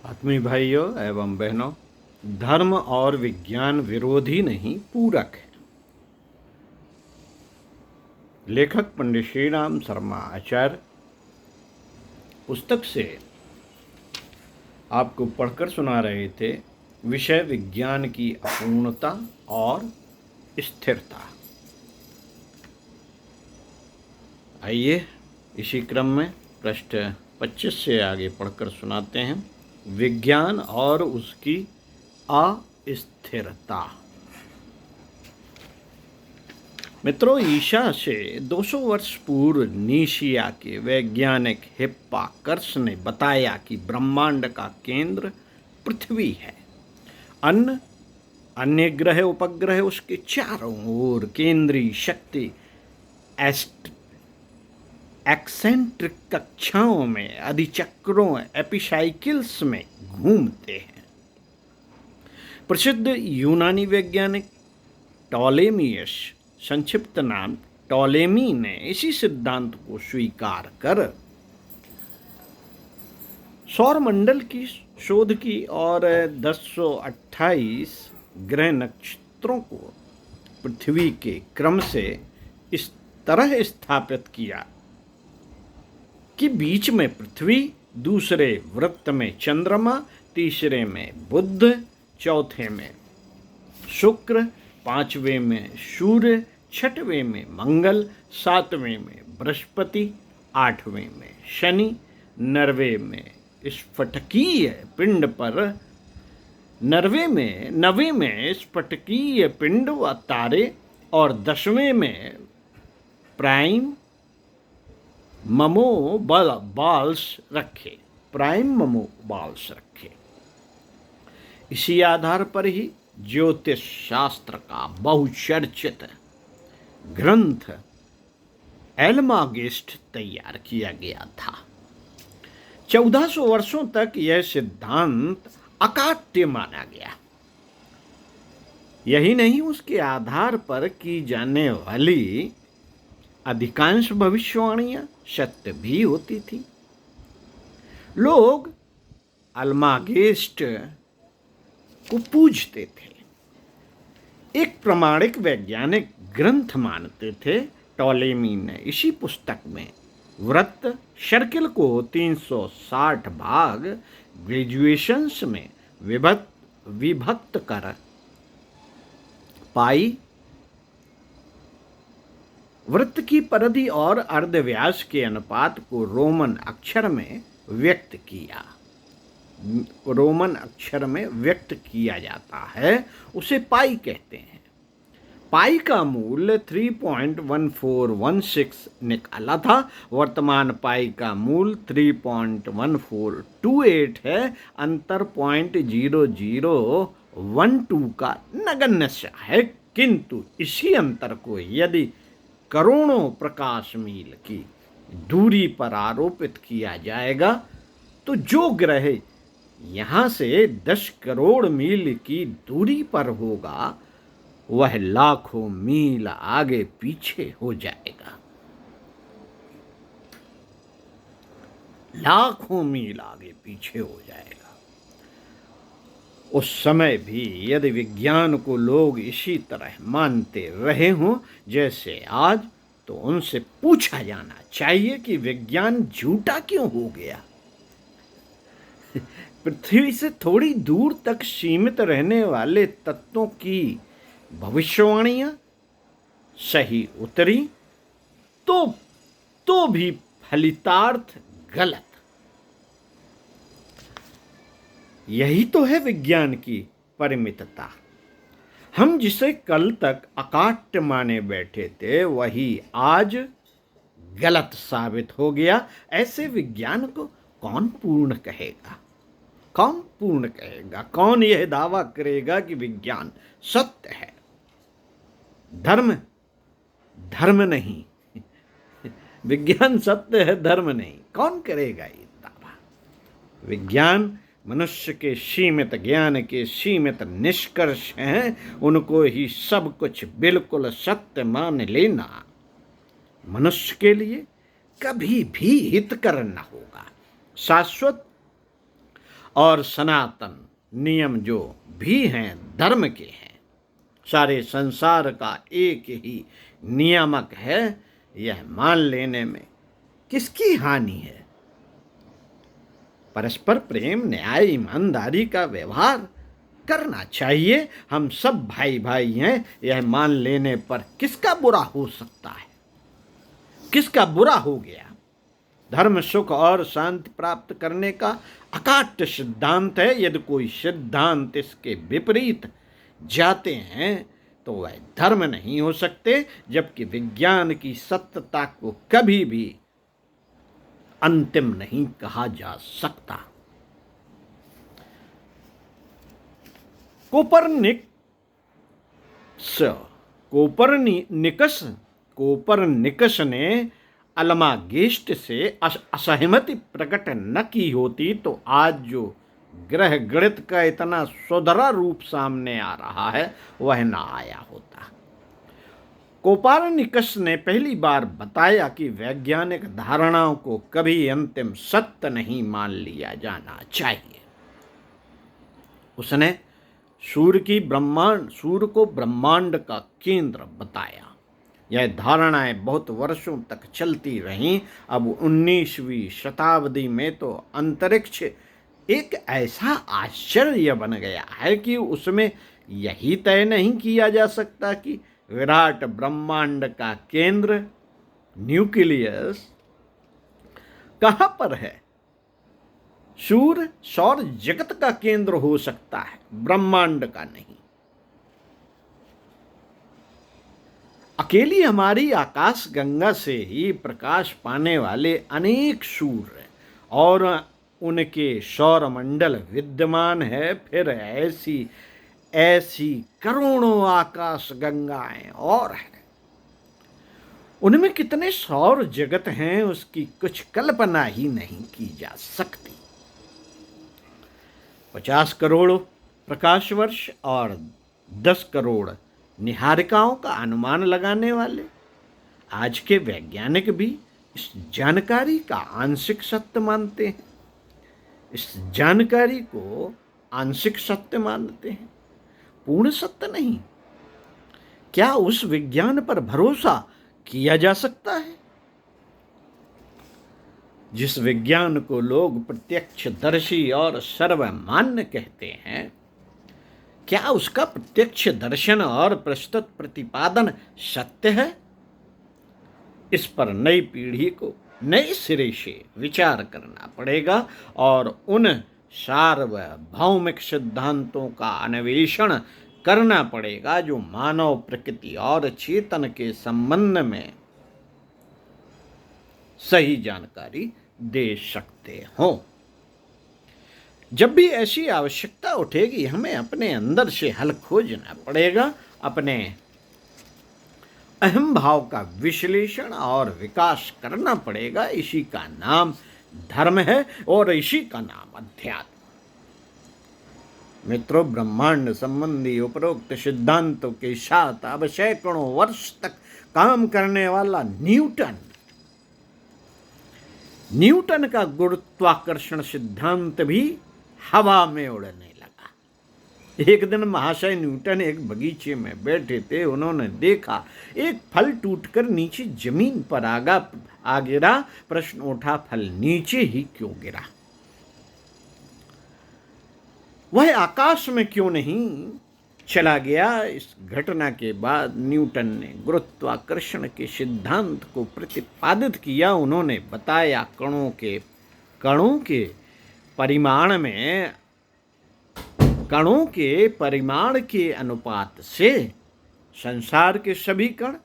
आत्मीय भाइयों एवं बहनों, धर्म और विज्ञान विरोधी नहीं, पूरक है। लेखक पंडित श्री राम शर्मा आचार्य पुस्तक से आपको पढ़कर सुना रहे थे। विषय विज्ञान की अपूर्णता और स्थिरता। आइए इसी क्रम में पृष्ठ 25 से आगे पढ़कर सुनाते हैं। विज्ञान और उसकी अस्थिरता। मित्रों, ईसा से 200 वर्ष पूर्व नीशिया के वैज्ञानिक हिप्पार्कस ने बताया कि ब्रह्मांड का केंद्र पृथ्वी है। अन्य ग्रह उपग्रह उसके चारों ओर केंद्रीय शक्ति एक्सेंट्रिक कक्षाओं में, अधिचक्रों, एपिसाइकिल्स में घूमते हैं। प्रसिद्ध यूनानी वैज्ञानिक टॉलेमियस, संक्षिप्त नाम टॉलेमी, ने इसी सिद्धांत को स्वीकार कर सौरमंडल की शोध की और 1028 ग्रह नक्षत्रों को पृथ्वी के क्रम से इस तरह स्थापित किया कि बीच में पृथ्वी, दूसरे वृत्त में चंद्रमा, तीसरे में बुध, चौथे में शुक्र, पांचवें में सूर्य, छठवें में मंगल, सातवें में बृहस्पति, आठवें में शनि, नरवे में स्फटिकीय पिंड पर नवे में स्फटिकीय पिंड व तारे और 10वें में प्राइम ममो बाल्स रखे। इसी आधार पर ही ज्योतिष शास्त्र का बहुचर्चित ग्रंथ एल्मागेस्ट तैयार किया गया था। 1400 वर्षों तक यह सिद्धांत अकाट्य माना गया। यही नहीं, उसके आधार पर की जाने वाली अधिकांश भविष्यवाणियां सत्य भी होती थी। लोग अल्मागेस्ट को पूजते थे, एक प्रामाणिक वैज्ञानिक ग्रंथ मानते थे। टॉलेमी ने इसी पुस्तक में वृत्त सर्किल को 360 भाग ग्रेजुएशंस में विभक्त कर पाई वृत्त की परिधि और अर्धव्यास के अनुपात को रोमन अक्षर में व्यक्त किया जाता है, उसे पाई कहते हैं। पाई का मूल्य 3.1416 निकाला था। वर्तमान पाई का मूल्य 3.1428 है। अंतर 0.0012 का नगण्य है, किंतु इसी अंतर को यदि करोड़ों प्रकाश मील की दूरी पर आरोपित किया जाएगा तो जो ग्रह यहाँ से 10 करोड़ मील की दूरी पर होगा वह लाखों मील आगे पीछे हो जाएगा। लाखों मील आगे पीछे हो जाएगा। उस समय भी यदि विज्ञान को लोग इसी तरह मानते रहे हों जैसे आज, तो उनसे पूछा जाना चाहिए कि विज्ञान झूठा क्यों हो गया। पृथ्वी से थोड़ी दूर तक सीमित रहने वाले तत्वों की भविष्यवाणियां सही उतरी तो भी फलितार्थ गलत। यही तो है विज्ञान की परिमितता। हम जिसे कल तक अकाट्य माने बैठे थे वही आज गलत साबित हो गया। ऐसे विज्ञान को कौन पूर्ण कहेगा? कौन यह दावा करेगा कि विज्ञान सत्य है? धर्म नहीं। विज्ञान सत्य है, धर्म नहीं। कौन करेगा ये दावा? विज्ञान मनुष्य के सीमित ज्ञान के सीमित निष्कर्ष हैं, उनको ही सब कुछ बिल्कुल सत्य मान लेना मनुष्य के लिए कभी भी हितकर न होगा। शाश्वत और सनातन नियम जो भी हैं धर्म के हैं, सारे संसार का एक ही नियामक है, यह मान लेने में किसकी हानि है। परस्पर प्रेम, न्याय, ईमानदारी का व्यवहार करना चाहिए। हम सब भाई भाई हैं, यह मान लेने पर किसका बुरा हो सकता है, किसका बुरा हो गया। धर्म सुख और शांति प्राप्त करने का अकाट्य सिद्धांत है। यदि कोई सिद्धांत इसके विपरीत जाते हैं तो वह धर्म नहीं हो सकते, जबकि विज्ञान की सत्यता को कभी भी अंतिम नहीं कहा जा सकता। कोपरनिकस ने अल्मागेस्ट से असहमति प्रकट न की होती तो आज जो ग्रह गणित का इतना सुधरा रूप सामने आ रहा है वह न आया होता। कोपरनिकस ने पहली बार बताया कि वैज्ञानिक धारणाओं को कभी अंतिम सत्य नहीं मान लिया जाना चाहिए। उसने सूर्य को ब्रह्मांड का केंद्र बताया। यह धारणाएं बहुत वर्षों तक चलती रहीं। अब 19वीं शताब्दी में तो अंतरिक्ष एक ऐसा आश्चर्य बन गया है कि उसमें यही तय नहीं किया जा सकता कि विराट ब्रह्मांड का केंद्र न्यूक्लियस कहाँ पर है। सूर्य सौर जगत का केंद्र हो सकता है, ब्रह्मांड का नहीं। अकेली हमारी आकाश गंगा से ही प्रकाश पाने वाले अनेक सूर्य और उनके सौर मंडल विद्यमान है। फिर ऐसी ऐसी करोड़ों आकाश गंगाएं और हैं। उनमें कितने सौर जगत हैं उसकी कुछ कल्पना ही नहीं की जा सकती। 50 करोड़ प्रकाश वर्ष और 10 करोड़ निहारिकाओं का अनुमान लगाने वाले आज के वैज्ञानिक भी इस जानकारी का आंशिक सत्य मानते हैं। इस जानकारी को आंशिक सत्य मानते हैं, पूर्ण सत्य नहीं। क्या उस विज्ञान पर भरोसा किया जा सकता है जिस विज्ञान को लोग प्रत्यक्षदर्शी और सर्वमान्य कहते हैं? क्या उसका प्रत्यक्ष दर्शन और प्रस्तुत प्रतिपादन सत्य है? इस पर नई पीढ़ी को नए सिरे से विचार करना पड़ेगा और उन सार्वभौमिक सिद्धांतों का अन्वेषण करना पड़ेगा जो मानव प्रकृति और चेतन के संबंध में सही जानकारी दे सकते हों। जब भी ऐसी आवश्यकता उठेगी हमें अपने अंदर से हल खोजना पड़ेगा। अपने अहम भाव का विश्लेषण और विकास करना पड़ेगा। इसी का नाम धर्म है और इसी का नाम अध्यात्म। मित्रों, ब्रह्मांड संबंधी उपरोक्त सिद्धांतों के साथ अब सैकड़ों वर्ष तक काम करने वाला न्यूटन का गुरुत्वाकर्षण सिद्धांत भी हवा में उड़ने लगा। एक दिन महाशय न्यूटन एक बगीचे में बैठे थे। उन्होंने देखा एक फल टूटकर नीचे जमीन पर आ गिरा। प्रश्न उठा, फल नीचे ही क्यों गिरा? वह आकाश में क्यों नहीं चला गया? इस घटना के बाद न्यूटन ने गुरुत्वाकर्षण के सिद्धांत को प्रतिपादित किया। उन्होंने बताया कणों के परिमाण के अनुपात से संसार के सभी कण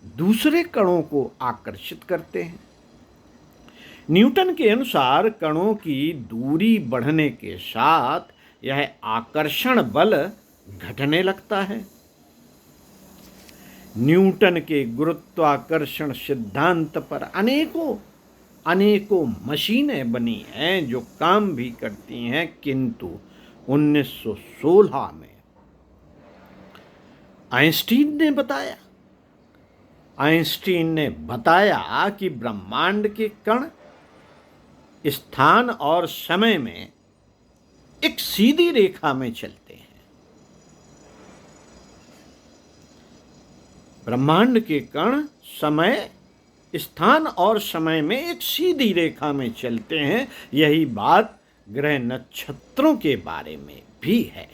दूसरे कणों को आकर्षित करते हैं। न्यूटन के अनुसार कणों की दूरी बढ़ने के साथ यह आकर्षण बल घटने लगता है। न्यूटन के गुरुत्वाकर्षण सिद्धांत पर अनेकों मशीनें बनी हैं जो काम भी करती हैं, किंतु 1916 में आइंस्टीन ने बताया कि ब्रह्मांड के कण स्थान और समय में एक सीधी रेखा में चलते हैं। ब्रह्मांड के कण समय, स्थान और समय में एक सीधी रेखा में चलते हैं। यही बात ग्रह नक्षत्रों के बारे में भी है,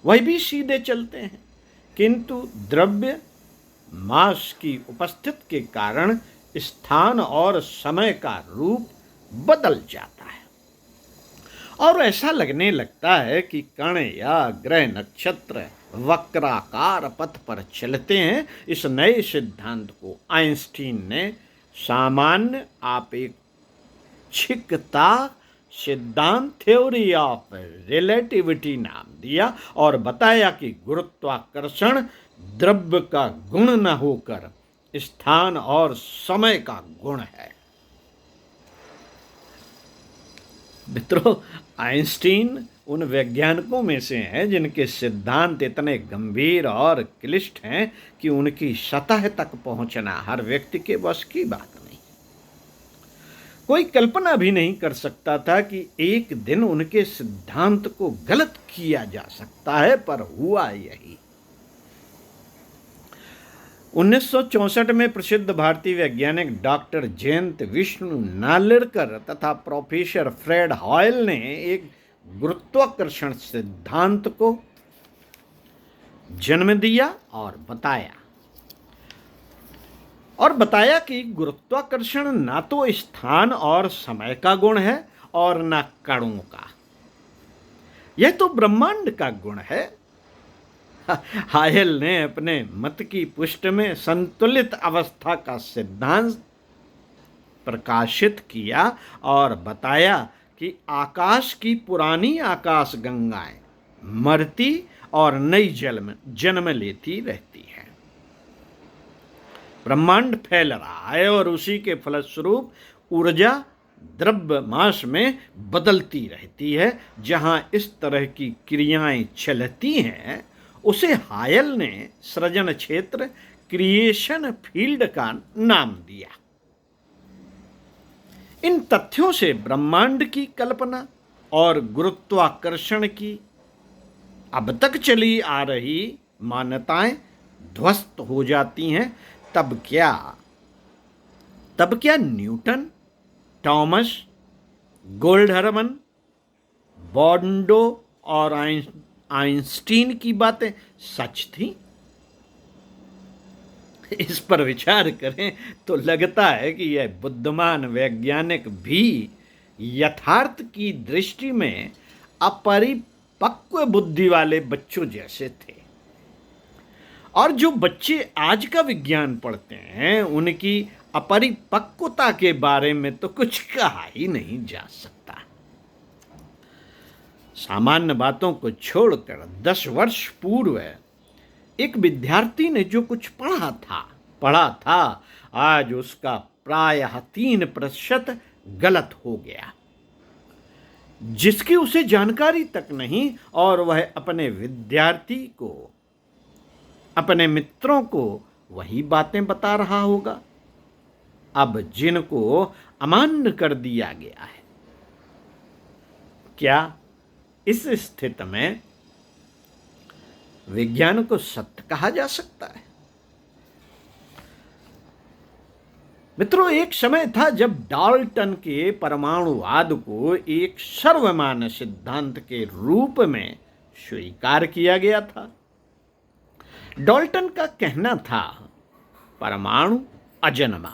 वह भी सीधे चलते हैं, किंतु द्रव्य मास की उपस्थिति के कारण स्थान और समय का रूप बदल जाता है और ऐसा लगने लगता है कि कण या ग्रह नक्षत्र वक्राकार पथ पर चलते हैं। इस नए सिद्धांत को आइंस्टीन ने सामान्य आपेक्षिकता सिद्धांत, थ्योरी ऑफ रिलेटिविटी नाम दिया और बताया कि गुरुत्वाकर्षण द्रव्य का गुण न होकर स्थान और समय का गुण है। मित्रों, आइंस्टीन उन वैज्ञानिकों में से हैं जिनके सिद्धांत इतने गंभीर और क्लिष्ट हैं कि उनकी सतह तक पहुंचना हर व्यक्ति के बस की बात नहीं। कोई कल्पना भी नहीं कर सकता था कि एक दिन उनके सिद्धांत को गलत किया जा सकता है, पर हुआ यही। 1964 में प्रसिद्ध भारतीय वैज्ञानिक डॉक्टर जयंत विष्णु नालिरकर तथा प्रोफेसर फ्रेड हॉयल ने एक गुरुत्वाकर्षण सिद्धांत को जन्म दिया और बताया कि गुरुत्वाकर्षण ना तो स्थान और समय का गुण है और ना कणों का, यह तो ब्रह्मांड का गुण है। हायल ने अपने मत की पुष्टि में संतुलित अवस्था का सिद्धांत प्रकाशित किया और बताया कि आकाश की पुरानी आकाश गंगाएं मरती और नई जन्म लेती रहती हैं। ब्रह्मांड फैल रहा है और उसी के फलस्वरूप ऊर्जा द्रव्य मास में बदलती रहती है। जहां इस तरह की क्रियाएं चलती हैं उसे हायल ने सृजन क्षेत्र, क्रिएशन फील्ड का नाम दिया। इन तथ्यों से ब्रह्मांड की कल्पना और गुरुत्वाकर्षण की अब तक चली आ रही मान्यताएं ध्वस्त हो जाती हैं। तब क्या न्यूटन, थॉमस, गोल्डहरमन, बॉन्डो और आइंस्टीन की बातें सच थी? इस पर विचार करें तो लगता है कि यह बुद्धिमान वैज्ञानिक भी यथार्थ की दृष्टि में अपरिपक्व बुद्धि वाले बच्चों जैसे थे। और जो बच्चे आज का विज्ञान पढ़ते हैं उनकी अपरिपक्वता के बारे में तो कुछ कहा ही नहीं जा सकता। सामान्य बातों को छोड़कर 10 वर्ष पूर्व एक विद्यार्थी ने जो कुछ पढ़ा था आज उसका प्रायः 3% गलत हो गया, जिसकी उसे जानकारी तक नहीं, और वह अपने विद्यार्थी को, अपने मित्रों को वही बातें बता रहा होगा अब जिनको अमान्य कर दिया गया है। क्या इस स्थिति में विज्ञान को सत्य कहा जा सकता है? मित्रों, एक समय था जब डाल्टन के परमाणुवाद को एक सर्वमान्य सिद्धांत के रूप में स्वीकार किया गया था। डाल्टन का कहना था परमाणु अजन्मा,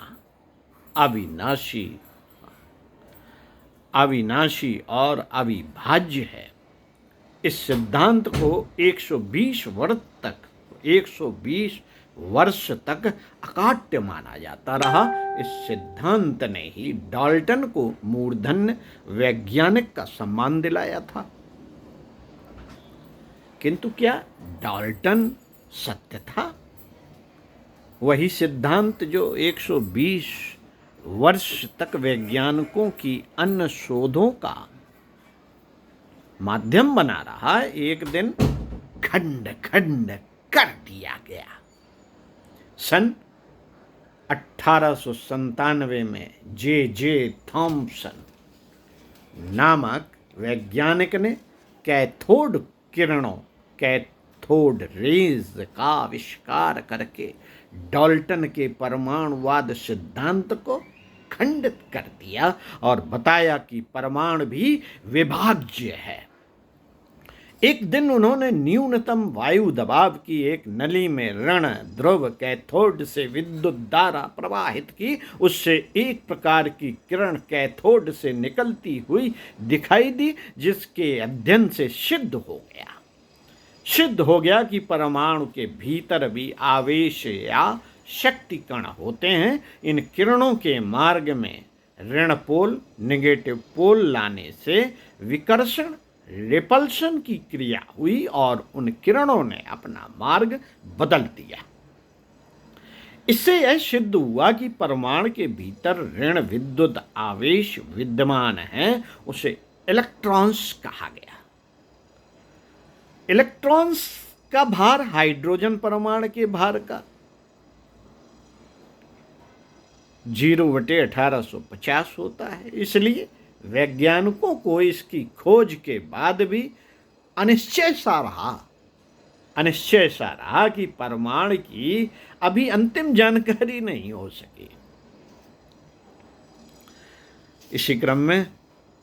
अविनाशी और अविभाज्य है। इस सिद्धांत को 120 वर्ष तक अकाट्य माना जाता रहा। इस सिद्धांत ने ही डाल्टन को मूर्धन्य वैज्ञानिक का सम्मान दिलाया था। किंतु क्या डाल्टन सत्य था? वही सिद्धांत जो 120 वर्ष तक वैज्ञानिकों की अन्य शोधों का माध्यम बना रहा, एक दिन खंड कर दिया गया। सन 1897 में जे थॉम्सन नामक वैज्ञानिक ने कैथोड किरणों कैथोड रेज का आविष्कार करके डाल्टन के परमाणुवाद सिद्धांत को खंडित कर दिया और बताया कि परमाणु भी विभाज्य है। एक दिन उन्होंने न्यूनतम वायु दबाव की एक नली में ऋण ध्रुव कैथोड से विद्युत धारा प्रवाहित की। उससे एक प्रकार की किरण कैथोड से निकलती हुई दिखाई दी, जिसके अध्ययन से सिद्ध हो गया कि परमाणु के भीतर भी आवेश या शक्ति कण होते हैं। इन किरणों के मार्ग में ऋण पोल नेगेटिव पोल लाने से विकर्षण रिपल्शन की क्रिया हुई और उन किरणों ने अपना मार्ग बदल दिया। इससे यह सिद्ध हुआ कि परमाणु के भीतर ऋण विद्युत आवेश विद्यमान है। उसे इलेक्ट्रॉन्स कहा गया। इलेक्ट्रॉन्स का भार हाइड्रोजन परमाणु के भार का 0/1850 होता है। इसलिए वैज्ञानिकों को इसकी खोज के बाद भी अनिश्चय सा रहा कि परमाणु की अभी अंतिम जानकारी नहीं हो सकी। इसी क्रम में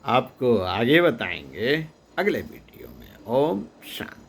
आपको आगे बताएंगे अगले वीडियो में। ओम शांति।